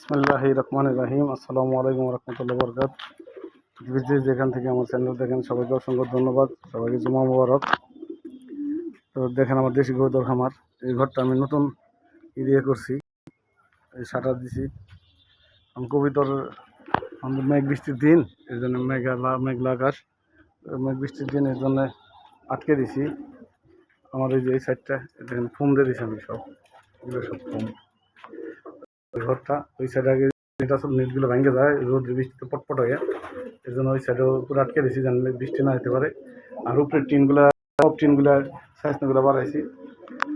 বিসমিল্লাহির রহমানির রহিম। আসসালামু আলাইকুম রহমতুল্লাহ বরকাত। পৃথিবীতে যেখান থেকে আমার চ্যানেল দেখেন সবাইকে অসংখ্য ধন্যবাদ, সবাইকে জুমা মুবারক। তো দেখেন আমার দেশি গরুর খামার, এই ঘরটা আমি নতুন দিয়ে করছি, এই শাটার দিছি। আমি কবিতর আমাদের মেঘ বৃষ্টির দিন, এর জন্য মেঘলা আকাশ, মেঘ বৃষ্টির দিন এর জন্য আটকে দিছি। আমার এই যে এই সাইডটা দেখেন ফোম দিয়ে দিছি আমি, সব এগুলো সব ফোম। ওই ঘরটা ওই সাইডে আগে যেটা সব নেটগুলো ভেঙে যায় রোদ বৃষ্টিতে পটপট হয়ে, এই জন্য ওই সাইডেও পুরো আটকে দিয়েছি যেন বৃষ্টি না হতে পারে। আর উপরের টিনগুলা সব টিনগুলা সাইজগুলো বাড়াইছি,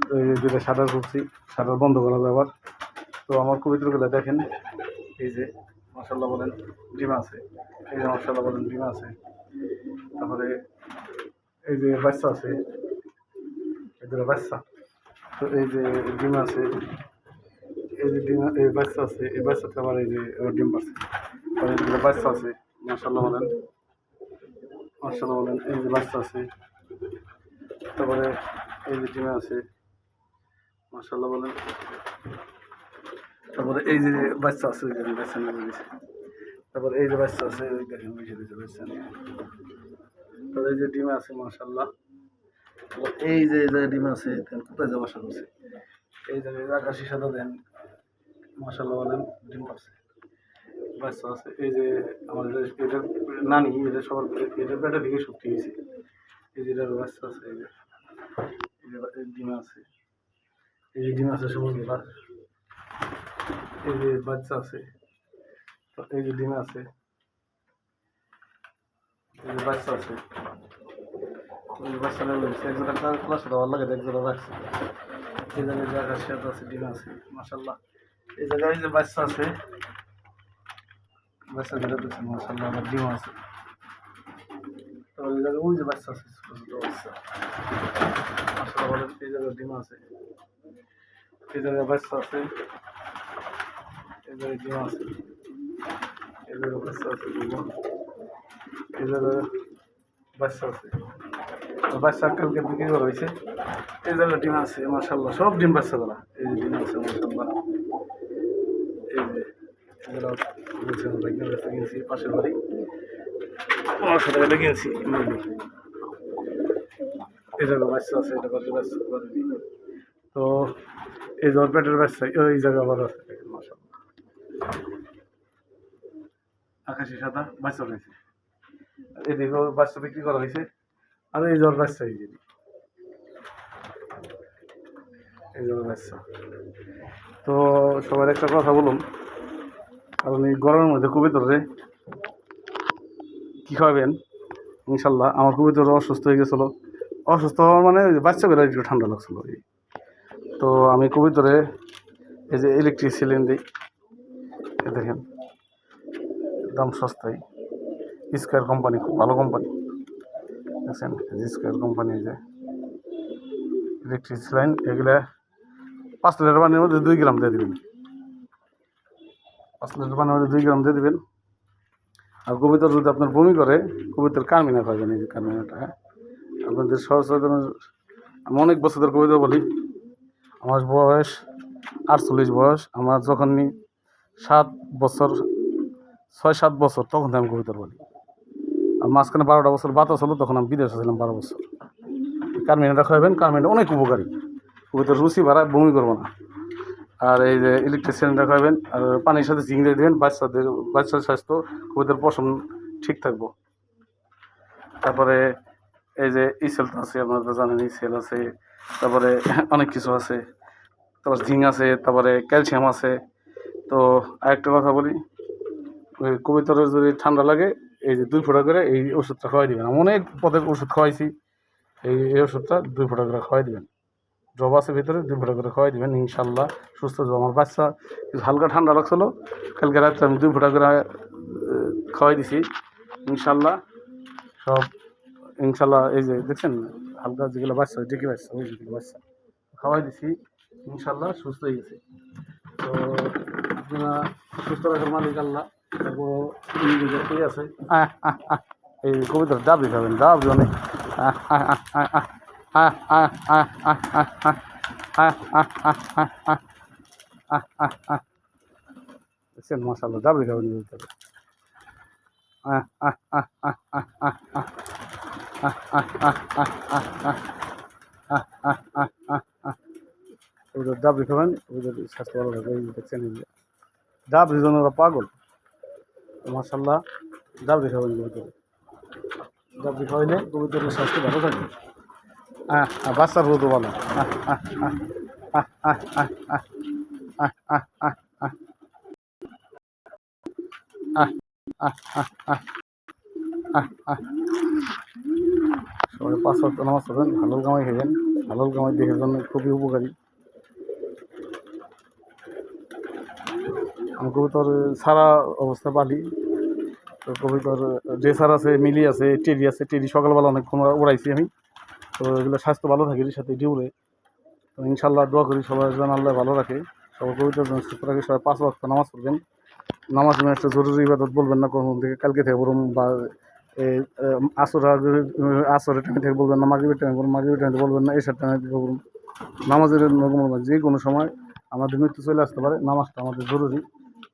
তো এই যেটা শাটার করছি, শাটার বন্ধ করা যাবার। তো আমার কবিতাগুলো দেখেন, এই যে মাশাল্লাহ বলেন ডিমা আছে, এই যে মাশাল্লাহ বলেন ডিমা আছে, তারপরে এই যে বাচ্চা আছে, এই যে বাচ্চা, তো এই যে ডিম আছে, এই যে ডিম এই বাচ্চা আছে, এই বাচ্চাতে আবার এই যে ডিম পাচ্ছে, আর এইগুলো বাচ্চা আছে মাশাল্লাহ বলেন, মাশাল্লাহ বলেন, এই যে বাচ্চা আছে, তারপরে এই যে ডিমে আছে মাশাল্লাহ বলেন, তারপরে এই যে বাচ্চা আছে, ওই যে বাচ্চা নিয়ে দিয়েছে, তারপরে এই যে বাচ্চা আছে, ওই দেখেন মিশে দিয়েছে বাচ্চা নিয়ে, তারপরে এই যে ডিমে আছে মাশাল্লাহ, এই যে ডিমে আছে কোথায় যে বাসা করছে, এই যে আকাশি সাদা দেন মাশাল্লাহ বলেন ডিম পাচ্ছে, বাচ্চা আছে, এই যে আমাদের এটার নানি, এটা সবার এটার পেটে থেকে শক্তি হয়েছে, এই যে এটার বাচ্চা আছে, এই যে ডিম আছে, এই যে ডিম আছে সবগুলা, এই যে বাচ্চা আছে, এই যে ডিম আছে, এই যে বাচ্চা আছে, এই যে বাচ্চা লাগছে একজোড়া ক্লাস ভালো লাগে, একজোড়া রাখছে, এই জায়গায় যে আকাশ সাদা আছে ডিম আছে মাশাল্লাহ, এই জায়গায় এই যে বাচ্চা আছে, বাচ্চা যেটা দেখছেন মাশাল্লাহ আমার ডিম আছে, তারপর এই জায়গায় ওই যে বাচ্চা আছে ছোটো ছোটো বাচ্চা মাশাল্লাহ বলেন, এই জায়গায় ডিম আছে, এই জায়গায় বাচ্চা আছে, এই জায়গায় ডিম আছে, এই জায়গায় বাচ্চা আছে, এই জায়গায় বাচ্চা আছে, বাচ্চা কালকে বিক্রি করা হয়েছে, এই জায়গায় ডিম আছে মাশাল্লাহ, সব ডিম বাচ্চা করা, এই যে ডিম আছে মাশাল্লাহ, এই যে এগুলো বলছি আমরা বেচা কিনছি পাশের বাড়ি 1500 টাকা কিনছি, এই জায়গায় বাচ্চা আছে, এটা বাচ্চা বাচ্চা, তো এই যে পেটের বাচ্চা ওই জায়গা আবার আছে মাশাল্লাহ, আকাশি সাদা বাচ্চা রয়েছে, এদিকেও বাচ্চা বিক্রি করা হয়েছে, আর এই জ্বর বাচ্চা, এই যে এই জ্বর বাচ্চা। তো সবার একটা কথা বলুন, কারণ এই গরমের মধ্যে কবিতরে কী খাওয়াবেন ইনশাল্লাহ। আমার কবিতর অসুস্থ হয়ে গেছিলো, অসুস্থ হওয়ার মানে বাচ্চাগুলো একটু ঠান্ডা লাগছিলো, তো আমি কবিতরে এই যে ইলেকট্রিক সিলিন দিই, দেখেন দাম সস্তায়, স্কোয়ার কোম্পানি, খুব ভালো কোম্পানি দেখছেন, স্কোয়ার কোম্পানি যে ইলেকট্রিক সিলাইন, এগুলা 5 লিটার পানির মধ্যে 2 গ্রাম দিয়ে দেবেন, 5 লিটার পানির মধ্যে 2 গ্রাম দিয়ে দেবেন। আর কবিতর যদি আপনার বমি করে, কবিতর কারমিনা খাবেন, এই যে কারমিনাটা, হ্যাঁ আপনাদের সচেতনের, আমি অনেক বছরের কবিতা বলি, আমার বয়স 48 বয়স, আমার যখনই 7 বছর 6-7 বছর তখন আমি কবিতর বলি, আর মাঝখানে 12টা বছর বাতাস হলো, তখন আমি বিদেশে ছিলাম 12 বছর। কারমিনাটা খাওয়াবেন, কারমিনাটা অনেক উপকারী, কবিতার রুচি বাড়ায়, বমি করবো না। আর এই যে ইলেকট্রিক সিলিন্ডার খাবেন, আর পানির সাথে জিঙ্ক দিয়ে দেবেন, বাচ্চার স্বাস্থ্য কবিতার পশম ঠিক থাকবো। তারপরে এই যে ইসেল আছে, আপনারা তো জানেন ইসেল আছে, তারপরে অনেক কিছু আছে, তারপর জিঙ্ক আছে, তারপরে ক্যালসিয়াম আছে। তো আরেকটা কথা বলি, ওই কবিতার যদি ঠান্ডা লাগে, এই যে 2 ফোঁটা করে এই ওষুধটা খাওয়াই দেবেন। আমি অনেক পদের ওষুধ খাওয়াইছি, এই ওষুধটা 2 ফোঁটা করে খাওয়াই দেবেন, ড্রপ আছে ভিতরে, 2 ফোঁটা করে খাওয়াই দেবেন, ইনশাল্লাহ সুস্থ হবে। আমার বাচ্চা হালকা ঠান্ডা লাগছিলো, কালকে রাত্রে আমি 2 ফোঁটা করে খাওয়াই দিছি, ইনশাল্লাহ সব, ইনশাল্লাহ এই যে দেখছেন হালকা যেগুলো বাচ্চা, ডেকে বাচ্চা, ওই যেগুলো বাচ্চা খাওয়াই দিছি, ইনশাল্লাহ সুস্থ হয়ে গেছে। তো আপনারা সুস্থ রাখার মালিক আল্লাহ, তারপর আছে এই কবিতার ডাবলি খাবেন, ডাবলি অনেক দেখছেন মাশাআল্লাহ ডাবরি খাবেন ভিতরে আহ আহ আহ আহ আহ আহ আহ আহ আহ আহ আহ আহ আহ আহ আহ আহ আহ আহ ওদের ডাবরি খাবেন ওদের স্বাস্থ্য ভালো থাকবে এই দেখছেন ডাবরি জন্য ওরা পাগল মাশাআল্লাহ ডাবরি খাবেন ভিতরে ডাবরি খাওয়াইলে কবুতরের স্বাস্থ্য ভালো থাকবে বাচ্চার রোদও ভালো আহ আহ আহ আহ আহ আহ আহ আহ আহ আহ আহ আহ আহ আহ আহ আহ সবাই 5 ওয়াক্ত নামাজ পড়বেন হালাল কামাই খাবেন হালাল কামাই দেহের জন্য খুবই উপকারী আমি কবুতর সারা অবস্থা পালি তো কবুতর ড্রেসার আছে মিলি আছে টেডি আছে টেডি সকালবেলা অনেকক্ষণ উড়াইছি আমি তো এগুলো স্বাস্থ্য ভালো থাকে এর সাথে এটি উড়ে তো ইনশাল্লাহ দোয়া করি সবাই যেন আল্লাহ ভালো রাখে সবাই কবুতর যেন সুস্থ রাখে সবাই 5 ওয়াক্ত নামাজ পড়বেন নামাজ একটা জরুরি ইবাদত বলবেন না কখন থেকে কালকে থেকে বলুন বা আসরের টাইমে থেকে বলবেন না মাগরিবের টাইমে বলুন মাগরিবের টাইমে বলবেন না এসার টাইমে থেকে বলুন নামাজের যে কোনো সময় আমাদের মৃত্যু চলে আসতে পারে নামাজটা আমাদের জরুরি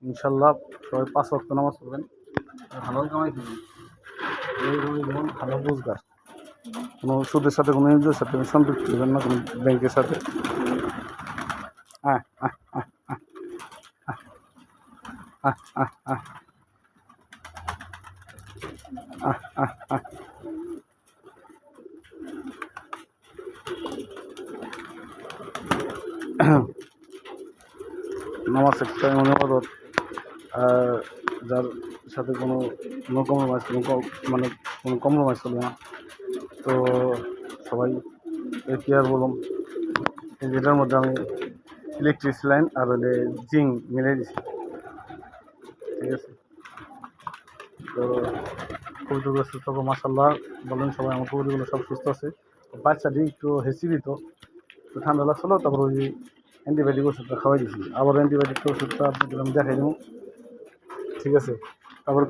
ইনশাল্লাহ সবাই 5 ওয়াক্ত নামাজ পড়বেন হালাল কামাই করবেন এইভাবে যেমন হালাল রোজগার কোনো সুদের সাথে কোনো এনজিওর সাথে সম্পৃক্ত হবেন না কোনো ব্যাংকের সাথে আহ আহ আহ আহ আহ আহ আহ আহ আহ নামাজ একটা এমন ইবাদত যার সাথে কোনো নো কম্প্রোমাইজ মানে কোনো কম্প্রোমাইজ চলবে না তো সবাই কি আর বলুন যেটার মধ্যে আমি ইলেকট্রিক লাইন আর হলে জিঙ্ক মিলে দিছি ঠিক আছে তো কবুতরগুলো সুস্থ হবে মাশাআল্লাহ বলেন সবাই আমার কবুতরগুলো সব সুস্থ আছে বাচ্চাটি একটু হেসি দিত তো ঠান্ডা লাগছিলো তারপর ওই অ্যান্টিবায়োটিক ওষুধটা খাওয়াই দিয়েছি আবার অ্যান্টিবায়োটিক ওষুধটা আপনাদের আমি দেখাই দেবো ঠিক আছে তারপর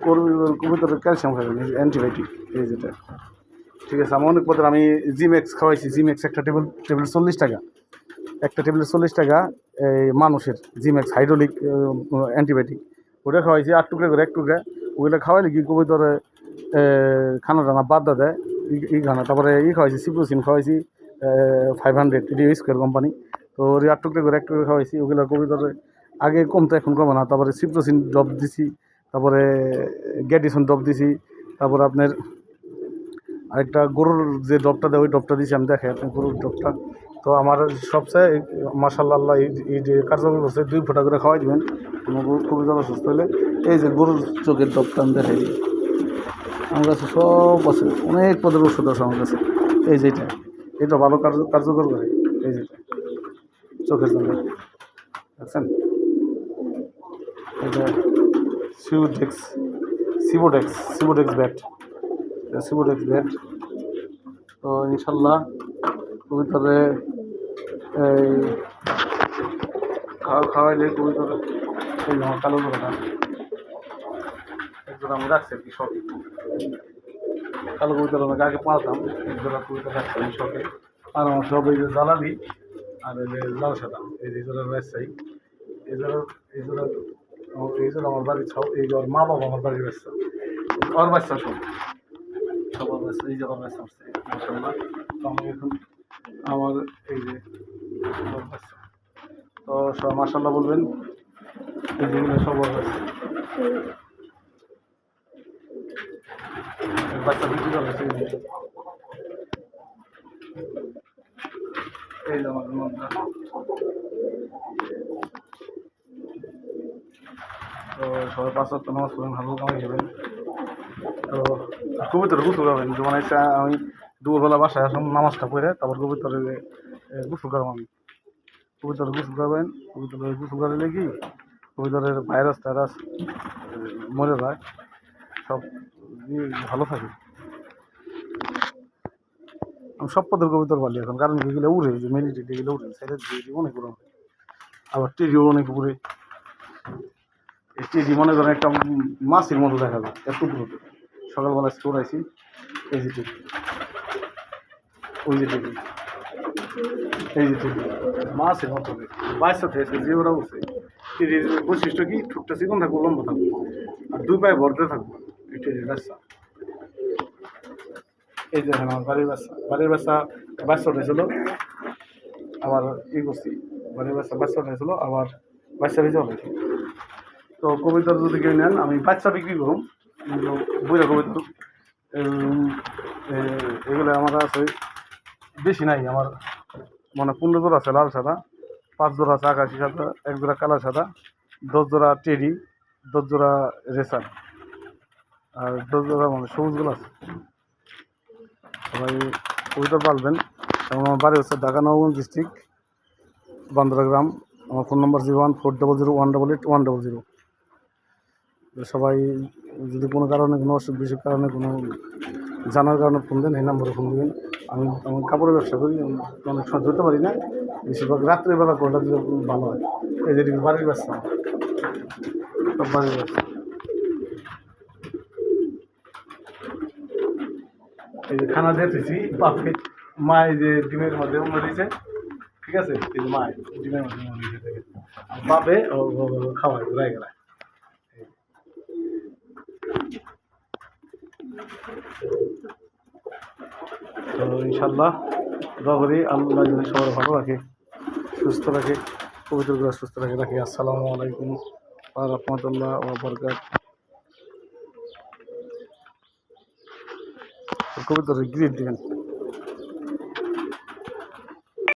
কবুতরের ক্যালসিয়াম খাবেন অ্যান্টিবায়োটিক এই যেটা ঠিক আছে আমার অনেক পদের আমি জিমেক্স খাওয়াইছি জিমেক্স একটা টেবিল 40 টাকা একটা টেবিলের 40 টাকা এই মানুষের জিমেক্স হাইড্রোলিক অ্যান্টিবায়োটিক ওটা খাওয়াইছি 8 টুকরা করে 1 টুকরা ওইটা খাওয়াইলে কি কবুতরে খানা টানা বাদ দেয় খানা তারপরে খাওয়াইছি সিপ্রোসিন খাওয়াইছি 500 এটি স্কোয়ার কোম্পানি তো ওই 8 টুকরা করে 1 টুকরা খাওয়াইছি ওগুলো কবুতরে আগে কমতো এখন কমে না তারপরে সিপ্রোসিন ড্রপ দিছি তারপরে গ্যাডিসন ড্রপ দিছি তারপরে আপনার আরেকটা গরুর যে ড্রপটা দেয় ওই ড্রপটা দিয়েছি আমি দেখে আপনি গরুর ড্রপটা তো আমার সবচেয়ে মাশাআল্লাহ এই যে কার্যকর করছে 2 ফোঁটা করে খাওয়াই দেবেন কোনো খুবই জল সুস্থ হলে এই যে গরুর চোখের ড্রপটা আমি দেখাই দিই আমার কাছে সব আছে অনেক পদের ওষুধ আছে আমার কাছে এই যেটা এটা ভালো কার্যকর করে এই যেটা চোখের জন্য দেখছেন এটা সিবোডেক্স ব্যাট তো ইনশাল্লাহ কবুতরে এই খাওয়াইলে কবুতরে এই আমার কালো করে একজন আমি রাখছি আর কি শখে কালো কবুতর আমাকে আগে পালতাম একজোড়া কবুতর রাখছি আমি শখে আর আমার সব এই যে জ্বালাবি আর এই যে লাল সাদা এই যে জোড়ার ব্যবসায়ী এই জোড়া আমার বাড়ির সব এই যে ওর মা বাবা আমার বাড়ির ব্যবসা ওর বাচ্চা সব সবার ব্যবসা এই যে ওর ব্যবসা আসছে মাশাআল্লাহ তো আমি এখন আমার এই যে ওর ব্যবসা তো সব মাশাআল্লাহ বলবেন এই যেগুলো সব ওর ব্যবসা বাচ্চা বিক্রি করা হয়েছে এই যে আমার মনটা তো সবাই 5 ওয়াক্ত নামাজ পড়েন হালাল কামাই খাবেন তো কবুতর গোসল করবেন যেমন একটা আমি দুপুরবেলা বাসায় আসলাম নামাজটা পড়ে তারপর কবুতরের গোসল করবো আমি কবুতর গোসল করবেন কবুতরের গোসল করলে কি কবুতরের ভাইরাস টাইরাস মরে যায় সব ভালো থাকে আমি সব পদের কবুতর পালি এখন কারণ এগুলো উড়ে যে মেলিটেড এগুলো উড়ে সাইডে দিয়ে অনেক উড়ে আবার টেডিও অনেক উড়ে এই টেডি মনে করেন একটা মাছের মতো দেখা যায় এত দূরতে সকালবেলা স্টোর আইসি এই যে টেডি ওই যে টেডি এই যে টেডি মাছের মতো বাইশটা থেকে যে ওরা উঠছে টেডির বৈশিষ্ট্য কি, ঠোঁটটা চিকন থাকবো, লম্বা থাকবো, আর দুই পায়ে ভরতে থাকবো। এই টেডির বাচ্চা, এই যে আমার বাড়ির বাচ্চা বাচ্চা উঠেছিল, আবার ই করছি, বাড়ির বাচ্চা উঠেছিল, আবার বাচ্চা ভেজে উঠেছি। তো কবিতার যদি কেউ নেন, আমি বাচ্চা বিক্রি করুন, কিন্তু বইরা কবিতা এগুলো আমার আছে বেশি নাই। আমার মানে 15 জোড়া আছে লাল সাদা, 5 জোড়া আছে আকাশি সাদা, 1 জোড়া কালা সাদা, 10 জোড়া টেডি, 10 জোড়া রেসার, আর 10 জোড়া মানে সবুজগুলো আছে। সবাই কবিতা পালবেন। এবং আমার বাড়ি হচ্ছে ঢাকা নবগঞ্জ ডিস্ট্রিক্ট, বান্দরা গ্রাম। আমার ফোন নম্বর 01400188100। সবাই যদি কোনো কারণে, কোনো বিশেষ কারণে, কোনো জানার কারণে ফোন দেন, এই নম্বরে ফোন দেবেন। আমি আমার কাপড়ের ব্যবসা করি, অনেক সময় ধরতে পারি না, বেশিরভাগ রাত্রেবেলা করলে দিলে ভালো হয়। এই যে বাড়ির ব্যবসা, সব বাড়ির ব্যবসা। এই যে খানা দিয়েছি বাপে, মা এই যে ডিমের মধ্যে উমর দিয়েছে, ঠিক আছে, এই যে মা ডিমের মধ্যে উমর দিয়েছে, আর বাপে খাওয়ায় ঘুরাই গেলায়। তো ইনশাল্লাহ দোয়া করি আল্লাহ যদি সবাই ভালো রাখে, সুস্থ রাখে, পবিত্রগুলো সুস্থ রাখে। আসসালামু আলাইকুম ওয়া রাহমাতুল্লাহ ওয়া বারাকাতুহু। কবিতার গ্রিড দিবেন।